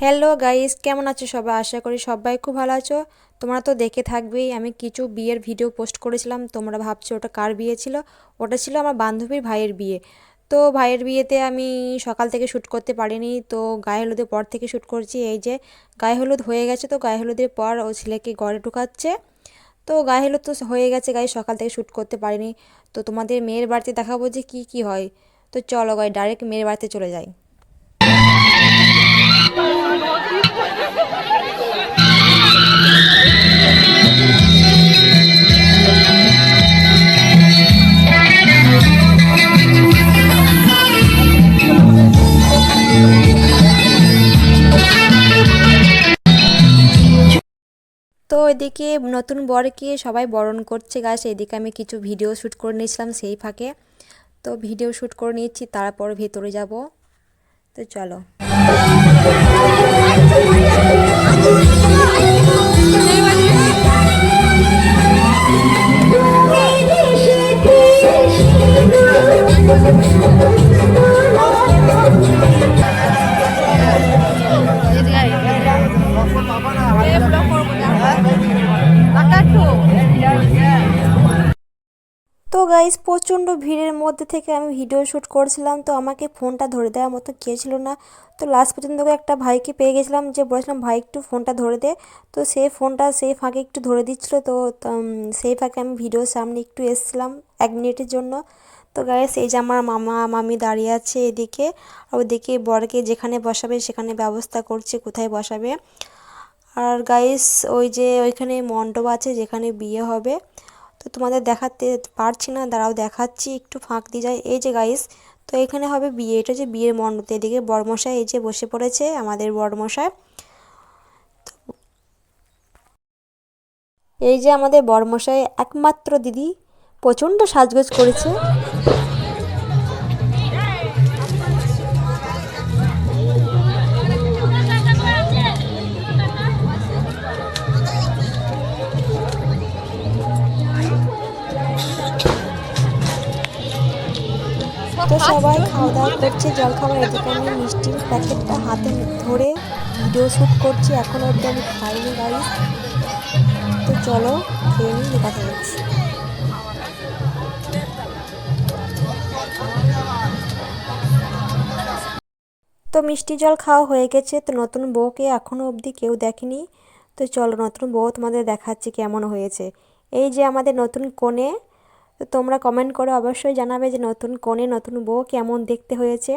Hello guys, কেমন আছো সবাই? আশা করি সবাই খুব ভালো আছো। তোমরা তো দেখে থাকবেই, আমি কিছু বিয়ের ভিডিও পোস্ট করেছিলাম। তোমরা ভাবছো ওটা কার বিয়ে ছিল? ওটা ছিল আমার বান্ধবীর ভাইয়ের বিয়ে। তো ভাইয়ের বিয়েতে আমি সকাল থেকে শ্যুট করতে পারিনি, তো গায়ে হলুদের পর থেকে শ্যুট করছি। এই যে গায়ে হলুদ হয়ে গেছে, তো গায়ে হলুদের পর ও ছেলেকে ঘরে ঢুকাচ্ছে। তো গায়ে হলুদ তো হয়ে গেছে, গায়ে সকাল থেকে শ্যুট করতে পারিনি। তো তোমাদের মেয়ের বাড়িতে দেখাবো যে কী কী হয়। তো চলো গাই ডাইরেক্ট মেয়ের বাড়িতে চলে যাই। তো এদিকে নতুন বরকে সবাই বরণ করছে গাছ, এদিকে আমি কিছু ভিডিও শ্যুট করে নিয়েছিলাম সেই ফাঁকে। তো ভিডিও শ্যুট করে নিচ্ছি, তারপর ভেতরে যাব। তো চলো। তো গাইস, প্রচণ্ড ভিড়ের মধ্যে থেকে আমি ভিডিও শ্যুট করছিলাম, তো আমাকে ফোনটা ধরে দেওয়ার মতো কেউ ছিল না। তো লাস্ট পর্যন্ত একটা ভাইকে পেয়ে গেছিলাম, যে বলেছিলাম ভাই একটু ফোনটা ধরে দে। তো সেই ফোনটা সেই ফাঁকে একটু ধরে দিচ্ছিল। তো সেই ফাঁকে আমি ভিডিওর সামনে একটু এসেছিলাম 1 মিনিটের জন্য। তো গাইস, এই যে আমার মামা মামি দাঁড়িয়ে আছে এদিকে, আর ওদিকে বরকে যেখানে বসাবে সেখানে ব্যবস্থা করছে কোথায় বসাবে। আর গাইস, ওই যে ওইখানে মণ্ডপ আছে যেখানে বিয়ে হবে। তো তোমাদের দেখাতে পারছি না, দাঁড়াও দেখাচ্ছি, একটু ফাঁক দিয়ে যায়। এই যে গাইস, তো এখানে হবে বিয়ে, এটা যে বিয়ের মণ্ডপ। এদিকে বরমশাই এই যে বসে পড়েছে, আমাদের বরমশাই। এই যে আমাদের বরমশাই একমাত্র দিদি, প্রচণ্ড সাজগোজ করেছে। তো সবাই খাওয়া দাওয়া করছে, জল খাবার। এদিকে আমি মিষ্টির প্যাকেটটা হাতে ধরে ভিডিও শ্যুট করছি, এখন অবধি আমি খাইনি গাইস। তো চলো খেয়ে নিই, কথা বলছি। তো মিষ্টি জল খাওয়া হয়ে গেছে। তো নতুন বউকে এখনও অবধি কেউ দেখেনি। তো চলো নতুন বউ তোমাদের দেখাচ্ছি কেমন হয়েছে। এই যে আমাদের নতুন কনে। তো তোমরা কমেন্ট করে অবশ্যই জানাবে যে নতুন কনে নতুন বউ কেমন দেখতে হয়েছে।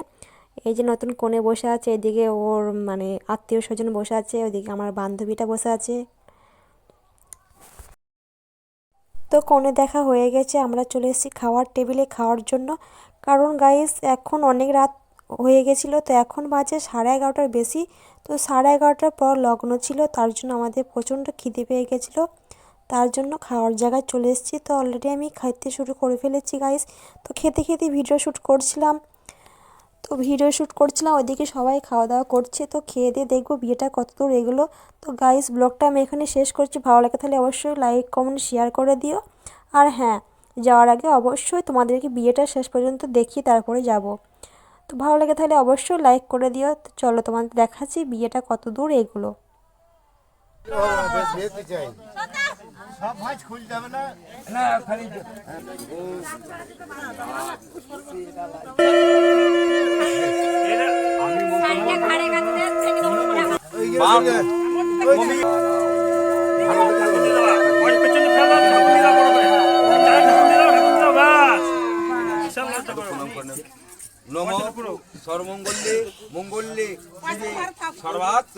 এই যে নতুন কনে বসে আছে, এদিকে ওর মানে আত্মীয় স্বজন বসে আছে, ওদিকে আমার বান্ধবীটা বসে আছে। তো কনে দেখা হয়ে গেছে, আমরা চলে এসেছি খাওয়ার টেবিলে খাওয়ার জন্য। কারণ গাইস এখন অনেক রাত হয়ে গেছিলো, তো এখন বাজে 11:30টার বেশি। তো 11:30টার পর লগ্ন ছিল, তার জন্য আমাদের প্রচণ্ড খিদে পেয়ে গেছিলো। তার জন্য খাওয়ার জায়গায় চলে এসেছি। তো অলরেডি আমি খাইতে শুরু করে ফেলেছি গাইস। তো খেতে খেতে ভিডিও শ্যুট করছিলাম। ওইদিকে সবাই খাওয়া দাওয়া করছে। তো খেয়ে দিয়ে দেখবো বিয়েটা কতদূর এগুলো। তো গাইস, ব্লগটা আমি এখানে শেষ করছি। ভালো লাগে তাহলে অবশ্যই লাইক কমেন্ট শেয়ার করে দিও। আর হ্যাঁ, যাওয়ার আগে অবশ্যই তোমাদেরকে বিয়েটা শেষ পর্যন্ত দেখি তারপরে যাব। তো ভালো লাগে তাহলে অবশ্যই লাইক করে দিও। তো চলো তোমাদের দেখাচ্ছি বিয়েটা কত দূর এগুলো। সব ভাঁজ খুলতে হবে না, না খালি নম সর্বমঙ্গলে মঙ্গলে সর্বাত্ম